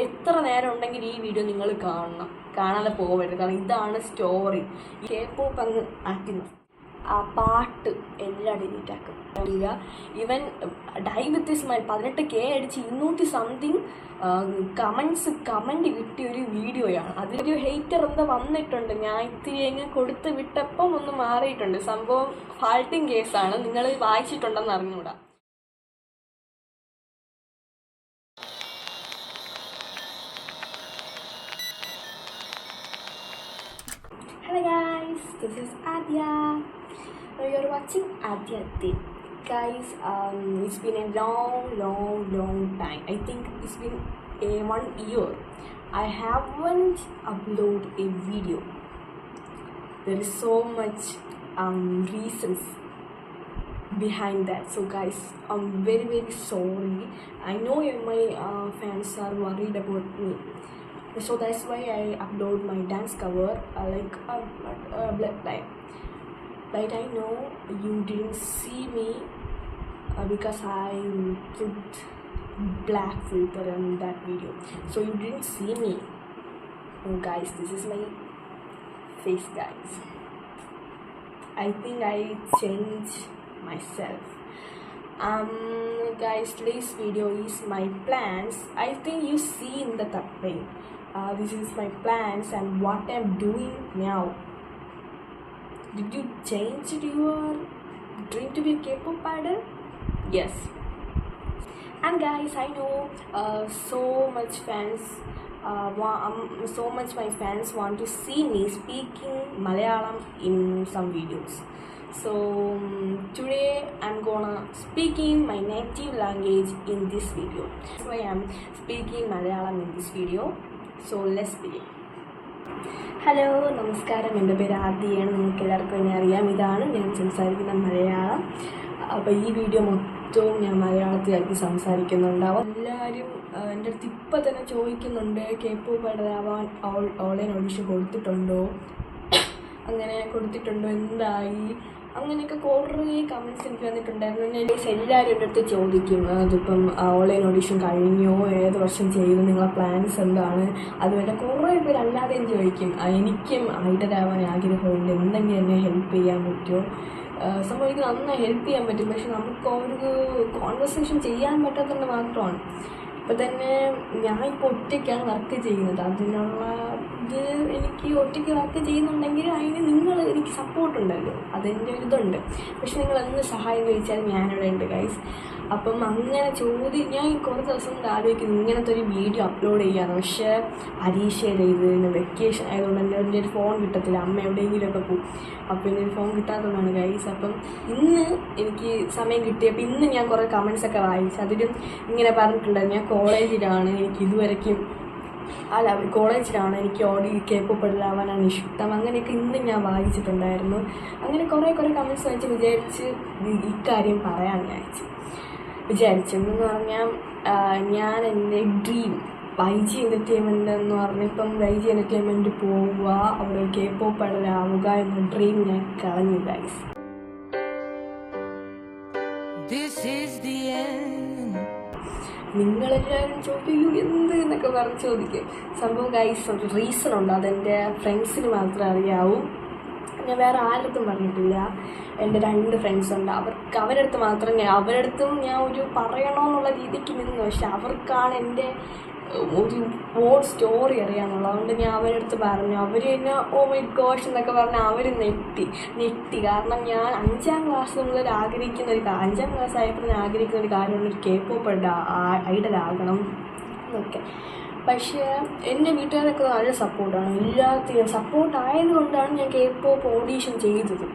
എത്ര നേരം ഉണ്ടെങ്കിൽ ഈ വീഡിയോ നിങ്ങൾ കാണാതെ പോകരുത്. കാരണം ഇതാണ് സ്റ്റോറി. K-pop അങ്ങ് ആക്ടിങ്, ആ പാട്ട് എല്ലാം ഡിലീറ്റ് ആക്കും. ഇവൻ dye with this mine 18K അടിച്ച് 200 സംതിങ് കമൻറ്റ് കിട്ടിയ ഒരു വീഡിയോയാണ്. അതിലൊരു ഹെയ്റ്റർ എന്താ വന്നിട്ടുണ്ട്. ഞാൻ ഇത്തിരി എങ്ങനെ കൊടുത്ത് വിട്ടപ്പം ഒന്ന് മാറിയിട്ടുണ്ട്. സംഭവം ഫാൾട്ടിങ് കേസാണ്. നിങ്ങൾ വായിച്ചിട്ടുണ്ടെന്ന് അറിഞ്ഞൂടാ. Hello guys, this is Adya. Now you're watching Adya Day. Guys, it's been a long time. I think it's been 1 year. I haven't uploaded a video. There is so much reasons behind that. So guys, I'm very sorry. I know my fans are worried about me. So that's why I upload my dance cover Blood Time. But I know you didn't see me because I put black filter in that video. So you didn't see me. Oh guys, this is my face guys. I think I changed myself. Guys, today's video is my plans. I think you see in the thumbnail. This is my plans and what I'm doing now. Did you change your dream to be a K-pop idol? Yes. And guys, I know so much my fans want to see me speaking Malayalam in some videos. So today I'm gonna speak in my native language in this video. So I am speaking Malayalam in this video. So let's begin. Hello, നമസ്കാരം. എൻ്റെ പേര് ആദ്യയാണ്. നിങ്ങൾക്ക് എല്ലാവർക്കും എന്നെ അറിയാം. ഇതാണ് ഞാൻ സംസാരിക്കുന്ന മലയാളം. അപ്പോൾ ഈ വീഡിയോ മൊത്തവും ഞാൻ മലയാളത്തിലാക്കി സംസാരിക്കുന്നുണ്ടാവും. എല്ലാവരും എൻ്റെ അടുത്ത് ഇപ്പം തന്നെ ചോദിക്കുന്നുണ്ട്, K-pop ആവാൻ ഓൺലൈൻ ഓഡിഷൻ കൊടുത്തിട്ടുണ്ടോ, അങ്ങനെ കൊടുത്തിട്ടുണ്ടോ, എന്തായി, അങ്ങനെയൊക്കെ കുറേ കമൻറ്റ്സ് എനിക്ക് വന്നിട്ടുണ്ടായിരുന്നു. എല്ലാവരും എൻ്റെ അടുത്ത് ചോദിക്കും, അതിപ്പം ഓൺലൈൻ ഓഡിഷൻ കഴിഞ്ഞോ, ഏത് വർഷം ചെയ്തു, നിങ്ങളെ പ്ലാൻസ് എന്താണ്, അതുപോലെ കുറേ പേര് അല്ലാതെയും ചോദിക്കും. എനിക്കും ഐഡലാവാൻ ആഗ്രഹമുണ്ട്, എന്തെങ്കിലും എന്നെ ഹെൽപ്പ് ചെയ്യാൻ പറ്റുമോ. സംഭവം എനിക്ക് നന്നായി ഹെൽപ്പ് ചെയ്യാൻ പറ്റും. പക്ഷെ നമുക്ക് ഒരു കോൺവെർസേഷൻ ചെയ്യാൻ പറ്റാത്തത് മാത്രമാണ്. ഇപ്പം തന്നെ ഞാൻ ഇപ്പോൾ ഒറ്റയ്ക്കാണ് വർക്ക് ചെയ്യുന്നത്. അതിനുള്ള ഇത് എനിക്ക് ഒറ്റയ്ക്ക് വർക്ക് ചെയ്യുന്നുണ്ടെങ്കിൽ അതിന് നിങ്ങൾ എനിക്ക് സപ്പോർട്ടുണ്ടല്ലോ, അതെൻ്റെ ഒരു ഇതുണ്ട്. പക്ഷെ നിങ്ങൾ എന്ത് സഹായം ചോദിച്ചാലും ഞാനിവിടെ ഉണ്ട് ഗൈസ്. അപ്പം അങ്ങനെ ഞാൻ കുറച്ച് ദിവസം കൊണ്ട് ആലോചിക്കുന്നു ഇങ്ങനത്തെ ഒരു വീഡിയോ അപ്ലോഡ് ചെയ്യാമെന്ന്. പക്ഷേ പരീക്ഷയുടെ പിന്നെ വെക്കേഷൻ ആയതുകൊണ്ട് എൻ്റെ ഒരു ഫോൺ കിട്ടത്തില്ല. അമ്മ എവിടെയെങ്കിലുമൊക്കെ പോകും. അപ്പോൾ എൻ്റെ ഒരു ഫോൺ കിട്ടാത്തതുകൊണ്ടാണ് ഗൈസ്. അപ്പം ഇന്ന് എനിക്ക് സമയം കിട്ടിയപ്പോൾ ഇന്ന് ഞാൻ കുറേ കമൻസൊക്കെ വായിച്ചു. അതിലും ഇങ്ങനെ പറഞ്ഞിട്ടുണ്ടായിരുന്നു, ഞാൻ കോളേജിലാണ്, എനിക്ക് ഇതുവരയ്ക്കും കോളേജിലാണ് എനിക്ക് K-pop ആവാനാണ് ഇഷ്ടം, അങ്ങനെയൊക്കെ ഇന്ന് ഞാൻ വായിച്ചിട്ടുണ്ടായിരുന്നു. അങ്ങനെ കുറേ കമൻറ്റ്സ് വായിച്ച് വിചാരിച്ച് ഇക്കാര്യം പറയാമെന്ന് വിചാരിച്ചെന്ന് പറഞ്ഞാൽ, ഞാൻ എൻ്റെ ഡ്രീം YG എൻ്റർടൈൻമെൻ്റ് എന്ന് പറഞ്ഞിപ്പം YG എൻ്റർടൈൻമെൻറ്റ് പോവുക, അവിടെ K-pop ആവുക എന്ന ഡ്രീം ഞാൻ കളഞ്ഞു ഗൈസ്. നിങ്ങളെല്ലാവരും ചോദിക്കൂ എന്ത് എന്നൊക്കെ പറഞ്ഞ് ചോദിക്കും. സംഭവം ഗൈസ് ഒരു റീസൺ ഉണ്ട്, അതെൻ്റെ ഫ്രണ്ട്സിന് മാത്രമേ അറിയാവൂ. ഞാൻ വേറെ ആരടുത്തും പറഞ്ഞിട്ടില്ല. എൻ്റെ 2 ഫ്രണ്ട്സ് ഉണ്ട്, അവരടുത്തും ഞാൻ ഒരു പറയണമെന്നുള്ള രീതിക്ക് നിന്നു. പക്ഷെ അവർക്കാണ് എൻ്റെ ഒരു ഓൾ സ്റ്റോറി അറിയാമെന്നുള്ളത്. അതുകൊണ്ട് ഞാൻ അവരടുത്ത് പറഞ്ഞു. അവർ തന്നെ ഓ മൈ ഗോഷ് എന്നൊക്കെ പറഞ്ഞാൽ അവർ നെട്ടി. കാരണം ഞാൻ 5ാം ക്ലാസ് മുതൽ ആഗ്രഹിക്കുന്ന 5ാം ക്ലാസ് ആയപ്പോൾ ഞാൻ ആഗ്രഹിക്കുന്ന ഒരു കാര്യമുള്ള ഒരു K-pop ഐഡലാകണം എന്നൊക്കെ. പക്ഷേ എൻ്റെ വീട്ടുകാരൊക്കെ നല്ല സപ്പോർട്ടാണ്, എല്ലാത്തിനും സപ്പോർട്ടായതുകൊണ്ടാണ് ഞാൻ K-pop ഓഡീഷൻ ചെയ്തത്.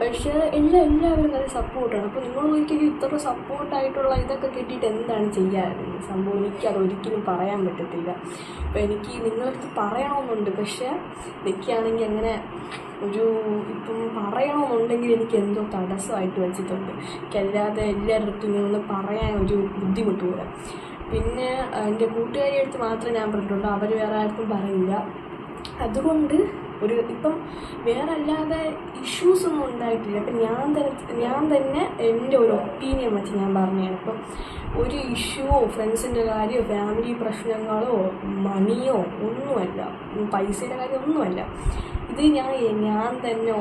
പക്ഷേ എല്ലാവരും നല്ല സപ്പോർട്ടാണ്. അപ്പോൾ നിങ്ങൾ ഒരിക്കലും ഇത്ര സപ്പോർട്ടായിട്ടുള്ള ഇതൊക്കെ കിട്ടിയിട്ട് എന്താണ് ചെയ്യാറുള്ളത്? സംഭവം എനിക്കത് ഒരിക്കലും പറയാൻ പറ്റത്തില്ല. അപ്പോൾ എനിക്ക് നിങ്ങളടുത്ത് പറയണമെന്നുണ്ട്. പക്ഷേ എനിക്കാണെങ്കിൽ അങ്ങനെ ഇപ്പം പറയണമെന്നുണ്ടെങ്കിൽ എനിക്ക് എന്തോ തടസ്സമായിട്ട് വെച്ചിട്ടുണ്ട്. എനിക്കല്ലാതെ എല്ലാവരുടെ അടുത്തും ഇങ്ങനെ പറയാൻ ഒരു ബുദ്ധിമുട്ട് പോലെ. പിന്നെ എൻ്റെ കൂട്ടുകാരിയുടെ അടുത്ത് മാത്രമേ ഞാൻ പറഞ്ഞിട്ടുള്ളൂ, അവർ വേറെ ആർക്കും പറയില്ല. അതുകൊണ്ട് ഇപ്പം വേറെ അല്ലാതെ ഇഷ്യൂസൊന്നും ഉണ്ടായിട്ടില്ല. അപ്പം ഞാൻ തന്നെ എൻ്റെ ഒരു ഒപ്പീനിയൻ വെച്ച് ഞാൻ പറഞ്ഞതാണ്. ഇപ്പം ഒരു ഇഷ്യൂവോ ഫ്രണ്ട്സിൻ്റെ കാര്യമോ ഫാമിലി പ്രശ്നങ്ങളോ മണിയോ ഒന്നുമല്ല, പൈസയുടെ കാര്യം ഒന്നുമല്ല. ഇത് ഞാൻ തന്നെ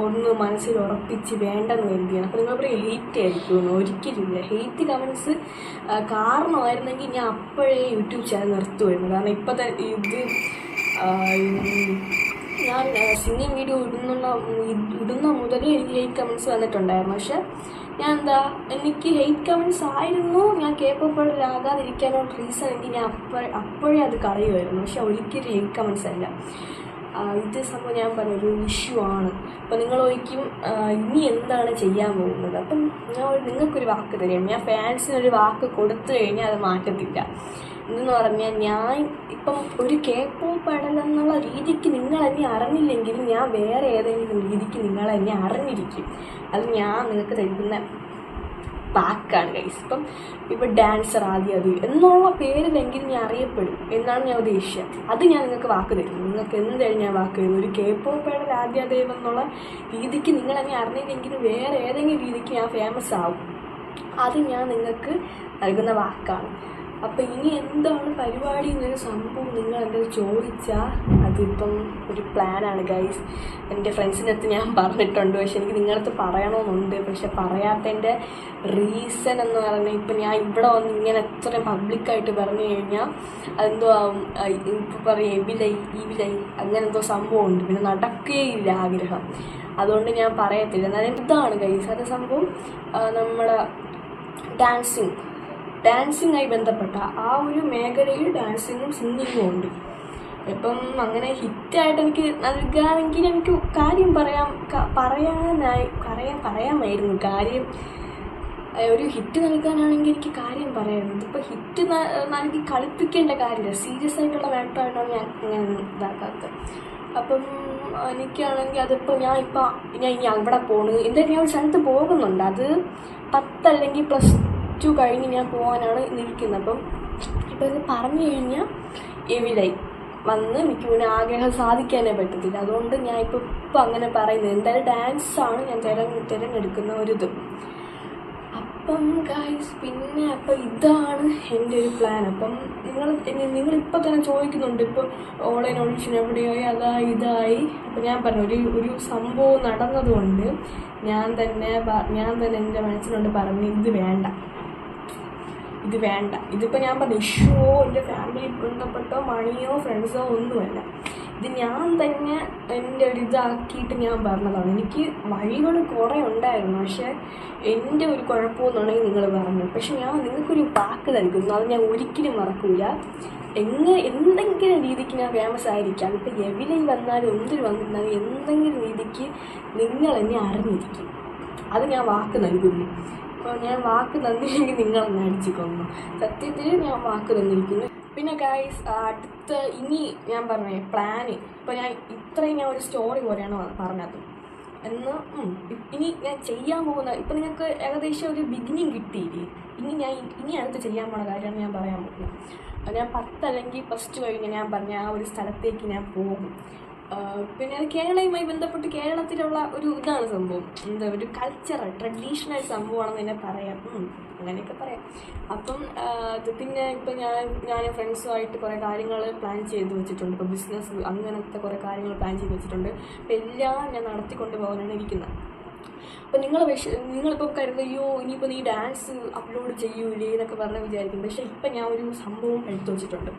ഒന്ന് മനസ്സിൽ ഉറപ്പിച്ച് വേണ്ടെന്ന് കരുതിയാണ്. അപ്പോൾ നിങ്ങൾ പറയും ഹെയ്റ്റ് ആയിരിക്കുമെന്ന്. ഒരിക്കലില്ല. ഹെയ്റ്റ് കമൻസ് കാരണമായിരുന്നെങ്കിൽ ഞാൻ അപ്പോഴേ യൂട്യൂബ് ചാനൽ നിർത്തുമായിരുന്നു. കാരണം ഇപ്പോഴത്തെ ഞാൻ സിംഗിങ് വീഡിയോ ഇടുന്ന മുതലേ എനിക്ക് ഹെയ്റ്റ് കമൻസ് വന്നിട്ടുണ്ടായിരുന്നു. പക്ഷെ ഞാൻ എനിക്ക് ഹെയ്റ്റ് കമൻസ് ആയിരുന്നു ഞാൻ കേപ്പബിളാകാതിരിക്കാനുള്ള റീസൺ എങ്കിൽ ഞാൻ അപ്പോഴേ അത് കളയുമായിരുന്നു. പക്ഷെ ഒരിക്കലും ഹെയ്റ്റ് കമൻസ് അല്ല. ഇത് സംഭവം ഞാൻ പറഞ്ഞൊരു ഇഷ്യൂ ആണ്. അപ്പോൾ നിങ്ങൾ ഒരിക്കലും ഇനി എന്താണ് ചെയ്യാൻ പോകുന്നത്? അപ്പം നിങ്ങൾക്കൊരു വാക്ക് തരും. ഞാൻ ഫാൻസിനൊരു വാക്ക് കൊടുത്തു കഴിഞ്ഞാൽ അത് മാറ്റത്തില്ല. എന്തെന്ന് പറഞ്ഞാൽ ഞാൻ ഇപ്പം ഒരു കേപ്പോപ്പ് ഐഡലെന്നുള്ള രീതിക്ക് നിങ്ങൾ എന്നെ അറിഞ്ഞില്ലെങ്കിലും ഞാൻ വേറെ ഏതെങ്കിലും രീതിക്ക് നിങ്ങളെന്നെ അറിഞ്ഞിരിക്കും. അത് ഞാൻ നിങ്ങൾക്ക് തരുന്ന പാക്കാണ് ഗൈസ്. ഇപ്പം ഡാൻസർ അത് എന്നുള്ള പേരിലെങ്കിലും ഞാൻ അറിയപ്പെടും എന്നാണ് ഞാൻ ഉദ്ദേശിച്ചത്. അത് ഞാൻ നിങ്ങൾക്ക് വാക്ക് തരും. നിങ്ങൾക്ക് എന്തായാലും ഞാൻ വാക്ക് തരും. ഒരു കേപ്പോപ്പ് ഐഡൽ ആദ്യദേവം എന്നുള്ള രീതിക്ക് നിങ്ങളെന്നെ അറിഞ്ഞില്ലെങ്കിലും വേറെ ഏതെങ്കിലും രീതിക്ക് ഞാൻ ഫേമസ് ആവും. അത് ഞാൻ നിങ്ങൾക്ക് നൽകുന്ന വാക്കാണ്. അപ്പം ഇനി എന്താണ് പരിപാടി എന്നൊരു സംഭവം നിങ്ങൾ എൻ്റെ ചോദിച്ചാൽ അതിപ്പം ഒരു പ്ലാനാണ് ഗൈസ്. എൻ്റെ ഫ്രണ്ട്സിൻ്റെ അടുത്ത് ഞാൻ പറഞ്ഞിട്ടുണ്ട്. പക്ഷെ എനിക്ക് നിങ്ങളടുത്ത് പറയണമെന്നുണ്ട്. പക്ഷെ പറയാത്തതിൻ്റെ റീസൺ എന്ന് പറഞ്ഞാൽ ഇപ്പം ഞാൻ ഇവിടെ വന്ന് ഇങ്ങനെ എത്ര പബ്ലിക്കായിട്ട് പറഞ്ഞു കഴിഞ്ഞാൽ അതെന്തോ ഇപ്പോൾ പറയും ഈവിലൈ അങ്ങനെ എന്തോ സംഭവമുണ്ട്. പിന്നെ നടക്കുകയില്ല ആഗ്രഹം. അതുകൊണ്ട് ഞാൻ പറയത്തില്ല. എന്നാലും ഇതാണ് ഗൈസ്. അത് സംഭവം നമ്മുടെ ഡാൻസിങ്ങായി ബന്ധപ്പെട്ട ആ ഒരു മേഖലയിൽ ഡാൻസിങ്ങും സിംഗിങ്ങും ഉണ്ട്. ഇപ്പം അങ്ങനെ ഹിറ്റായിട്ട് എനിക്ക് നൽകാമെങ്കിൽ എനിക്ക് കാര്യം പറയാമായിരുന്നു. കാര്യം ഒരു ഹിറ്റ് നൽകാനാണെങ്കിൽ എനിക്ക് കാര്യം പറയാമായിരുന്നു. ഇതിപ്പോൾ ഹിറ്റ് നൽകി കളിപ്പിക്കേണ്ട കാര്യമില്ല. സീരിയസ് ആയിട്ടുള്ള മാറ്ററായിട്ടാണ് ഞാൻ ഇങ്ങനെ ഇതാക്കാത്തത്. അപ്പം എനിക്കാണെങ്കിൽ അതിപ്പോൾ ഞാൻ ഇനി അവിടെ പോണ് എന്തായാലും ഞാൻ ഒരു സ്ഥലത്ത് പോകുന്നുണ്ട്. അത് 10 അല്ലെങ്കിൽ +2 കഴിഞ്ഞ് ഞാൻ പോകാനാണ് നിൽക്കുന്നത്. അപ്പം ഇപ്പം ഇത് പറഞ്ഞു കഴിഞ്ഞാൽ എവിലായി വന്ന് എനിക്ക് പിന്നെ ആഗ്രഹം സാധിക്കാനേ പറ്റത്തില്ല. അതുകൊണ്ട് ഞാൻ ഇപ്പം അങ്ങനെ പറയുന്നത് എന്തായാലും ഡാൻസാണ് ഞാൻ തിരഞ്ഞെടുക്കുന്ന ഒരിത്. അപ്പം ഗൈസ് പിന്നെ ഇതാണ് എൻ്റെ ഒരു പ്ലാൻ. അപ്പം നിങ്ങളിപ്പോൾ തന്നെ ചോദിക്കുന്നുണ്ട് ഇപ്പോൾ ഓൺലൈൻ ഓഡിഷൻ എവിടെയായി ഇതായി. അപ്പം ഞാൻ പറഞ്ഞു ഒരു സംഭവം നടന്നതുകൊണ്ട് ഞാൻ തന്നെ എൻ്റെ മനസ്സിനോട് പറഞ്ഞു ഇത് വേണ്ട. ഇതിപ്പോൾ ഞാൻ പറഞ്ഞു ഇഷ്യൂവോ എൻ്റെ ഫാമിലി ബന്ധപ്പെട്ടോ മണിയോ ഫ്രണ്ട്സോ ഒന്നുമല്ല. ഇത് ഞാൻ തന്നെ എൻ്റെ ഒരു ഇതാക്കിയിട്ട് ഞാൻ പറഞ്ഞതാണ്. എനിക്ക് വഴികൾ കുറേ ഉണ്ടായിരുന്നു. പക്ഷേ എൻ്റെ ഒരു കുഴപ്പമെന്നുണ്ടെങ്കിൽ നിങ്ങൾ പറഞ്ഞു. പക്ഷെ ഞാൻ നിങ്ങൾക്കൊരു വാക്ക് നൽകുന്നു. അത് ഞാൻ ഒരിക്കലും മറക്കില്ല. എന്തെങ്കിലും രീതിക്ക് ഞാൻ ഫേമസ് ആയിരിക്കാം. ഇപ്പോൾ എവിടെയും വന്നാലും എന്തൊരു വന്നിരുന്നാലും എന്തെങ്കിലും രീതിക്ക് നിങ്ങൾ എന്നെ അറിഞ്ഞിരിക്കും. അത് ഞാൻ വാക്ക് നൽകുന്നു. അപ്പോൾ ഞാൻ വാക്ക് തന്നില്ലെങ്കിൽ നിങ്ങളെന്നെ അടിച്ചിക്കൊന്നു. സത്യത്തിൽ ഞാൻ വാക്ക് തന്നിരിക്കുന്നു. പിന്നെ ഗൈസ് ഇനി ഞാൻ പറഞ്ഞ പ്ലാന് ഇപ്പോൾ ഇത്രയും ഞാൻ ഒരു സ്റ്റോറി പോലെയാണ് പറഞ്ഞത്. ഇനി ഞാൻ ചെയ്യാൻ പോകുന്ന ഇപ്പം നിങ്ങൾക്ക് ഏകദേശം ഒരു ബിഗിനിങ് കിട്ടിയില്ലേ. ഇനി അടുത്ത് ചെയ്യാൻ പോകുന്ന കാര്യമാണ് ഞാൻ പറയാൻ പോകുന്നത്. ഞാൻ 10 അല്ലെങ്കിൽ +2 കഴിഞ്ഞ് ഞാൻ പറഞ്ഞ ആ ഒരു സ്ഥലത്തേക്ക് ഞാൻ പോകും. പിന്നെ അത് കേരളയുമായി ബന്ധപ്പെട്ട് കേരളത്തിലുള്ള ഒരു ഇതാണ് സംഭവം. ഒരു കൾച്ചറൽ ട്രഡീഷണൽ സംഭവമാണെന്ന് തന്നെ പറയാം. അങ്ങനെയൊക്കെ പറയാം. അപ്പം പിന്നെ ഇപ്പം ഞാൻ ഫ്രണ്ട്സുമായിട്ട് കുറേ കാര്യങ്ങൾ പ്ലാൻ ചെയ്ത് വെച്ചിട്ടുണ്ട്. ഇപ്പോൾ ബിസിനസ് അങ്ങനത്തെ കുറേ കാര്യങ്ങൾ പ്ലാൻ ചെയ്ത് വെച്ചിട്ടുണ്ട്. അപ്പം എല്ലാം ഞാൻ നടത്തിക്കൊണ്ട് പോകാനാണ് ഇരിക്കുന്നത്. അപ്പം നിങ്ങളിപ്പോൾ കരുതയ്യോ ഇനിയിപ്പോൾ നീ ഡാൻസ് അപ്ലോഡ് ചെയ്യൂലേ എന്നൊക്കെ പറഞ്ഞാൽ വിചാരിക്കും. പക്ഷേ ഇപ്പം ഞാൻ ഒരു സംഭവം എടുത്തു വെച്ചിട്ടുണ്ട്.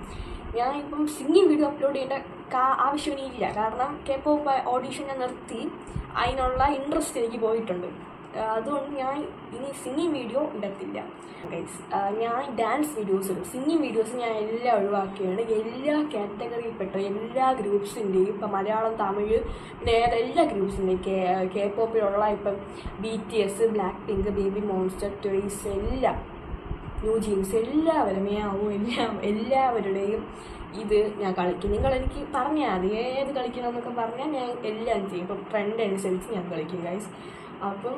ഞാൻ ഇപ്പം സിംഗിങ് വീഡിയോ അപ്ലോഡ് ചെയ്യേണ്ട ആവശ്യമില്ല. കാരണം കേപ്പോപ്പ് ഓഡീഷൻ ഞാൻ നിർത്തി. അതിനുള്ള ഇൻട്രസ്റ്റ് എനിക്ക് പോയിട്ടുണ്ട്. അതുകൊണ്ട് ഞാൻ ഇനി സിംഗിങ് വീഡിയോ ഇടത്തില്ല ഗൈസ്. ഞാൻ ഡാൻസ് വീഡിയോസ് ഇടും. സിംഗിങ് വീഡിയോസ് ഞാൻ എല്ലാം ഒഴിവാക്കിയാണ്. എല്ലാ കാറ്റഗറിയിൽപ്പെട്ട എല്ലാ ഗ്രൂപ്പ്സിൻ്റെയും ഇപ്പം മലയാളം തമിഴ് പിന്നെ എല്ലാ ഗ്രൂപ്പ്സിൻ്റെയും കേപ്പോപ്പിലുള്ള ഇപ്പം BTS BLACKPINK baby monster twice എല്ലാം ന്യൂ ജീൻസ് എല്ലാവരും എല്ലാവരുടെയും ഇത് ഞാൻ കളിക്കും. നിങ്ങളെനിക്ക് പറഞ്ഞാൽ മതി ഏത് കളിക്കണം എന്നൊക്കെ പറഞ്ഞാൽ ഞാൻ എല്ലാം ചെയ്യും. ഇപ്പം ട്രെൻഡ് അനുസരിച്ച് ഞാൻ കളിക്കും ഗൈസ്. അപ്പം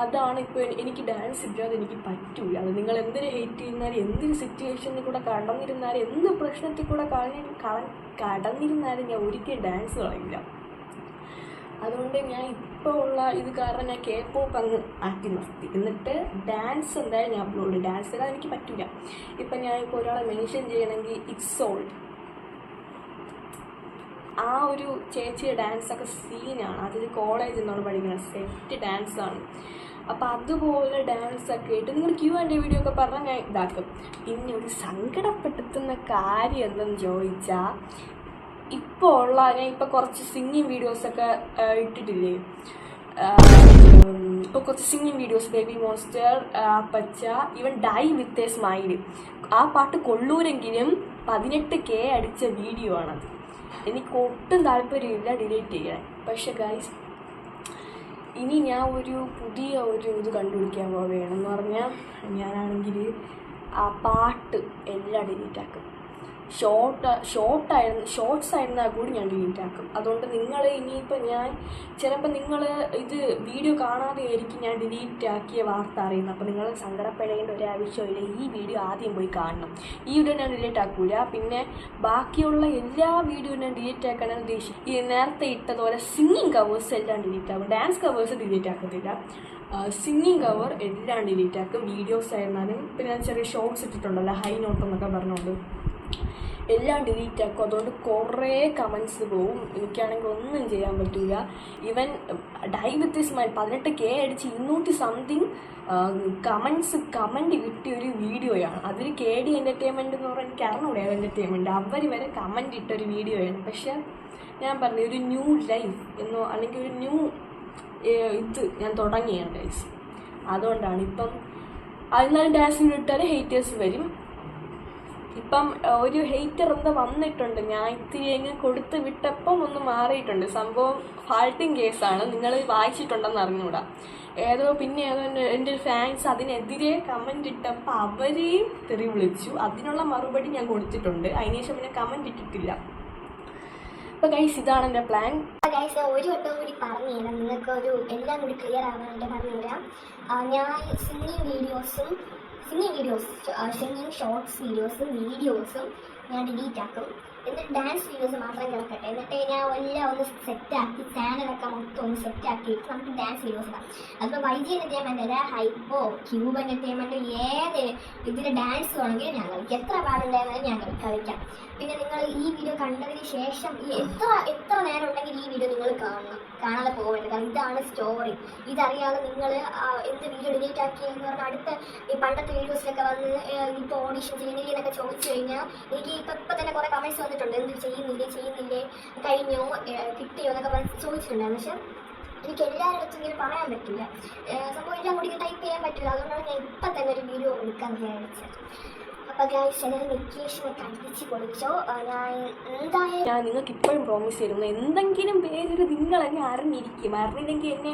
അതാണ് ഇപ്പോൾ എനിക്ക് ഡാൻസ് ഇല്ലാതെ എനിക്ക് പറ്റൂല. അത് നിങ്ങൾ എന്തൊരു ഹെയ്റ്റ് ചെയ്യുന്നാലും എന്തൊരു സിറ്റുവേഷനിൽ കൂടെ കടന്നിരുന്നാലും എന്ത് പ്രശ്നത്തിൽ കൂടെ കടന്നിരുന്നാലും ഞാൻ ഒരിക്കലും ഡാൻസ് കളയില്ല. അതുകൊണ്ട് ഞാൻ ഇപ്പോൾ ഉള്ള ഇത് കാരണം ഞാൻ K-pop അങ്ങ് ആക്കി നിർത്തി. എന്നിട്ട് ഡാൻസ് എന്തായാലും ഞാൻ അപ്ലോഡ്. ഡാൻസ് ഇടാൻ എനിക്ക് പറ്റില്ല. ഇപ്പം ഞാൻ ഇപ്പോൾ ഒരാളെ മെൻഷൻ ചെയ്യണമെങ്കിൽ ഇക്സോൾഡ്, ആ ഒരു ചേച്ചിയുടെ ഡാൻസൊക്കെ സീനാണ്. അതൊരു കോളേജിൽ നിന്നാണ് പഠിക്കുന്നത്, സെറ്റ് ഡാൻസാണ്. അപ്പോൾ അതുപോലെ ഡാൻസൊക്കെ ആയിട്ട് നിങ്ങൾ Q&A വീഡിയോ ഒക്കെ പറഞ്ഞാൽ ഞാൻ ഇതാക്കും. പിന്നെ ഒരു സങ്കടപ്പെടുത്തുന്ന കാര്യം എന്തെന്ന് ചോദിച്ചാൽ, ഇപ്പോൾ ഉള്ള ഞാൻ ഇപ്പോൾ കുറച്ച് സിംഗിങ് വീഡിയോസൊക്കെ ഇട്ടിട്ടില്ലേ, ഇപ്പോൾ കുറച്ച് സിംഗിങ് വീഡിയോസ്, ബേബി മോൺസ്റ്റർ, പച്ച, even dye with a smile, ആ പാട്ട് കൊള്ളൂരെങ്കിലും 18K അടിച്ച വീഡിയോ ആണത്. എനിക്ക് ഒട്ടും താല്പര്യമില്ല ഡിലീറ്റ് ചെയ്യാൻ. പക്ഷെ ഗൈസ്, ഇനി ഞാൻ ഒരു പുതിയ ഇത് കണ്ടുപിടിക്കാൻ പോവുകയാണെന്ന് പറഞ്ഞാൽ, ഞാനാണെങ്കിൽ ആ പാട്ട് എല്ലാം ഡിലീറ്റ് ആക്കും. ഷോർട്സ് ആയിരുന്നാൽ കൂടി ഞാൻ ഡിലീറ്റ് ആക്കും. അതുകൊണ്ട് നിങ്ങൾ ഇനിയിപ്പോൾ ഞാൻ ചിലപ്പോൾ നിങ്ങൾ ഇത് വീഡിയോ കാണാതെ ആയിരിക്കും ഞാൻ ഡിലീറ്റ് ആക്കിയ വാർത്ത അറിയുന്നത്. അപ്പോൾ നിങ്ങൾ സങ്കടപ്പെടേണ്ട ഒരാവശ്യമില്ല. ഈ വീഡിയോ ആദ്യം പോയി കാണണം. ഈ വീഡിയോ ഞാൻ ഡിലീറ്റ് ആക്കൂല. പിന്നെ ബാക്കിയുള്ള എല്ലാ വീഡിയോ ഞാൻ ഡിലീറ്റ് ആക്കാനാണ് ഉദ്ദേശിച്ചത്. ഈ നേരത്തെ ഇട്ടതുപോലെ സിംഗിങ് കവേഴ്സ് എല്ലാം ഡിലീറ്റ് ആക്കും. ഡാൻസ് കവേഴ്സ് ഡിലീറ്റ് ആക്കത്തില്ല. സിംഗിങ് കവർ എല്ലാം ഡിലീറ്റ് ആക്കും. വീഡിയോസ് ആയിരുന്നാലും പിന്നെ ഞാൻ ചെറിയ ഷോർട്സ് ഇട്ടിട്ടുണ്ടല്ലോ, ഹൈ നോട്ട് എന്നൊക്കെ പറഞ്ഞുകൊണ്ട്, എല്ലാം ഡിലീറ്റ് ആക്കും. അതുകൊണ്ട് കുറേ കമൻറ്റ്സ് പോവും. എനിക്കാണെങ്കിൽ ഒന്നും ചെയ്യാൻ പറ്റില്ല. ഈവൻ ഡൈ വിത്ത് സ്മൈൽ 18K അടിച്ച് 200 സംതിങ് കമൻറ്റ് കിട്ടിയൊരു വീഡിയോയാണ്. അതൊരു KD എൻ്റർടൈൻമെൻറ്റ് എന്ന് പറഞ്ഞാൽ എനിക്ക് അറിഞ്ഞൂടെ എൻ്റർടൈൻമെൻറ്റ്, അവർ വരെ കമൻറ്റ് ഇട്ടൊരു വീഡിയോയാണ്. പക്ഷെ ഞാൻ പറഞ്ഞു ഒരു ന്യൂ ലൈഫ് എന്നോ അല്ലെങ്കിൽ ഒരു ന്യൂ ഇത് ഞാൻ തുടങ്ങിയാണ് ഗൈസ്. അതുകൊണ്ടാണ് ഇപ്പം അതിനാലും ഡാൻസ് ഇട്ടാൽ ഹേറ്റേഴ്സ് വരും. ഇപ്പം ഒരു ഹെയ്റ്റർ എന്താ വന്നിട്ടുണ്ട്, ഞാൻ ഇത്തിരി അങ്ങ് കൊടുത്ത് വിട്ടപ്പം ഒന്ന് മാറിയിട്ടുണ്ട്. സംഭവം ഫാൾട്ടിങ് കേസാണ്, നിങ്ങൾ വായിച്ചിട്ടുണ്ടെന്ന് അറിഞ്ഞൂടാ. പിന്നെ എൻ്റെ ഫാൻസ് അതിനെതിരെ കമൻറ്റ് ഇട്ടപ്പോൾ അവരെയും തെറി വിളിച്ചു. അതിനുള്ള മറുപടി ഞാൻ കൊടുത്തിട്ടുണ്ട്. അതിനുശേഷം പിന്നെ കമൻറ്റ് ഇട്ടിട്ടില്ല. അപ്പോൾ ഗൈസ്, ഇതാണ് എൻ്റെ പ്ലാൻ. ഗൈസ്, ഒരു വട്ടം കൂടി പറഞ്ഞു തരാം, നിങ്ങൾക്ക് എല്ലാം കൂടി ക്ലിയർ ആവാനായിട്ട് പറഞ്ഞു തരാം. ഞാൻ സിംഗിങ് ഷോർട്സ് വീഡിയോസും ഞാൻ ഡിലീറ്റ് ആക്കും. എന്നിട്ട് ഡാൻസ് വീഡിയോസ് മാത്രം കിടക്കട്ടെ. എന്നിട്ട് ഞാൻ എല്ലാം ഒന്ന് സെറ്റാക്കി, ചാനലൊക്കെ മൊത്തം ഒന്ന് സെറ്റാക്കിയിട്ട് നമുക്ക് ഡാൻസ് വീഡിയോസ് ഇടാം. അതിപ്പോൾ YG എൻ്റർടൈൻമെൻ്റ് അല്ല, ഹൈപ്പോ, ക്യൂബ് എൻ്റർടൈൻമെൻറ്റ്, ഏത് ഇതിൽ ഡാൻസ് വേണമെങ്കിൽ ഞാൻ കളിക്കാം. എത്ര പാടുണ്ടായിരുന്നാലും ഞാൻ കളിക്കാം. പിന്നെ നിങ്ങൾ ഈ വീഡിയോ കണ്ടതിന് ശേഷം എത്ര നേരം ഉണ്ടെങ്കിൽ ഈ വീഡിയോ നിങ്ങൾ കാണാതെ പോകരുത്. കാരണം ഇതാണ് സ്റ്റോറി. ഇതറിയാതെ നിങ്ങൾ എന്ത് വീഡിയോ ഡിലീറ്റ് ആക്കിയെന്ന് പറഞ്ഞാൽ അടുത്ത ഈ പണ്ടത്തെ വീഡിയോസിലൊക്കെ വന്ന് ഇപ്പോൾ ഓഡിഷൻ ചെയ്യുന്നില്ലേ എന്നൊക്കെ ചോദിച്ചു കഴിഞ്ഞാൽ എനിക്ക് ഇപ്പം തന്നെ കുറേ കമൻറ്റ്സ് വന്നിട്ടുണ്ട്. എന്ത് ചെയ്യുന്നില്ലേ കഴിഞ്ഞോ കിട്ടിയോ എന്നൊക്കെ പറഞ്ഞ് ചോദിച്ചിട്ടുണ്ടായിരുന്നു. പക്ഷെ എനിക്ക് എല്ലാവരുടെ അടുത്തും ഇങ്ങനെ പറയാൻ പറ്റില്ല. സംഭവം എല്ലാം കൂടി ടൈപ്പ് ചെയ്യാൻ പറ്റില്ല. അതുകൊണ്ടാണ് ഞാൻ ഇപ്പം തന്നെ ഒരു വീഡിയോ എടുക്കാൻ വിചാരിച്ചത്. അപ്പോൾ ഗൈസ്, എല്ലാവരും വെക്കേഷനൊക്കെ അടിച്ച് പൊളിച്ചോ. ഞാൻ നിങ്ങൾക്ക് ഇപ്പോഴും പ്രോമിസ് തരുന്നു, എന്തെങ്കിലും പേരിൽ നിങ്ങളെന്നെ അറിഞ്ഞില്ലെങ്കിൽ എന്നെ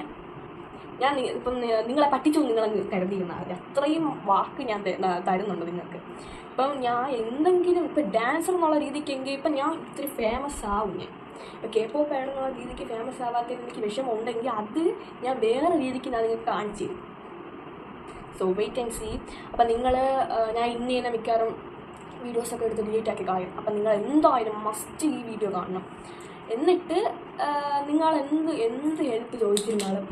ഞാൻ ഇപ്പം നിങ്ങളെ പറ്റിച്ചു നിങ്ങളങ്ങ് കരുതിയിരുന്നാൽ അത്രയും വാക്ക് ഞാൻ തരുന്നുണ്ട് നിങ്ങൾക്ക്. ഇപ്പം ഞാൻ എന്തെങ്കിലും ഇപ്പം ഡാൻസർ എന്നുള്ള രീതിക്കെങ്കിൽ ഇപ്പം ഞാൻ ഇത്തിരി ഫേമസ് ആവും. ഇപ്പം K-pop ആണെന്നുള്ള രീതിക്ക് ഫേമസ് ആവാത്തതിന് എനിക്ക് വിഷമമുണ്ടെങ്കിൽ അത് ഞാൻ വേറെ രീതിക്ക് ഞാൻ നിങ്ങൾക്ക് കാണിച്ചു തരും. So wait and see. അപ്പം ഞാൻ ഇന്ന് തന്നെ മിക്കവാറും വീഡിയോസൊക്കെ എടുത്ത് ഡിലീറ്റ് ആക്കി കളയും. അപ്പം നിങ്ങൾ എന്തായാലും മസ്റ്റ് ഈ വീഡിയോ കാണണം. എന്നിട്ട് നിങ്ങൾ എന്ത് ഹെൽപ്പ് ചോദിച്ചിരുന്നാലും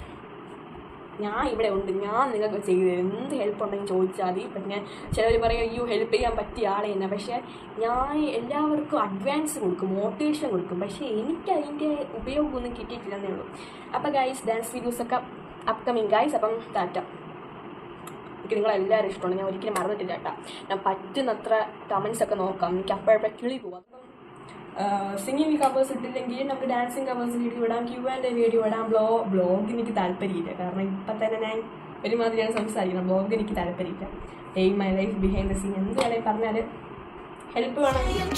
ഞാൻ ഇവിടെ ഉണ്ട്. ഞാൻ നിങ്ങൾക്ക് ചെയ്തു തരും. എന്ത് ഹെൽപ്പ് ഉണ്ടെങ്കിൽ ചോദിച്ചാൽ മതി. പിന്നെ ചിലർ പറയും അയ്യോ ഹെൽപ്പ് ചെയ്യാൻ പറ്റിയ ആളെ തന്നെ. പക്ഷേ ഞാൻ എല്ലാവർക്കും അഡ്വാൻസ് കൊടുക്കും, മോട്ടിവേഷൻ കൊടുക്കും. പക്ഷേ എനിക്ക് അതിൻ്റെ ഉപയോഗമൊന്നും കിട്ടിയിട്ടില്ലെന്നേ ഉള്ളൂ. അപ്പോൾ ഗൈസ്, ഡാൻസ് വീഡിയോസൊക്കെ അപ്കമിങ് ഗൈസ്. അപ്പം ടാറ്റ. എനിക്ക് നിങ്ങളെല്ലാവരും ഇഷ്ടമാണ്. ഞാൻ ഒരിക്കലും മറന്നിട്ടില്ല കേട്ടോ. ഞാൻ പറ്റുന്നത്ര കമൻസൊക്കെ നോക്കാം. എനിക്ക് അപ്പോഴപ്പോഴെ കിളി പോവാം. സിംഗിങ് കവേഴ്സ് ഇട്ടില്ലെങ്കിൽ നമുക്ക് ഡാൻസിങ് കവേഴ്സ് വീഡിയോ ഇടാം, Q&A വീഡിയോ ഇടാം. ബ്ലോഗ് എനിക്ക് താല്പര്യമില്ല. കാരണം ഇപ്പം തന്നെ ഞാൻ ഒരുമാതിരിയാണ് സംസാരിക്കുന്നത്. ബ്ലോഗ് എനിക്ക് താല്പര്യമില്ല. Day my life behind the scene എന്ത് വേണമെങ്കിൽ പറഞ്ഞാൽ ഹെൽപ്പ് വേണമെങ്കിൽ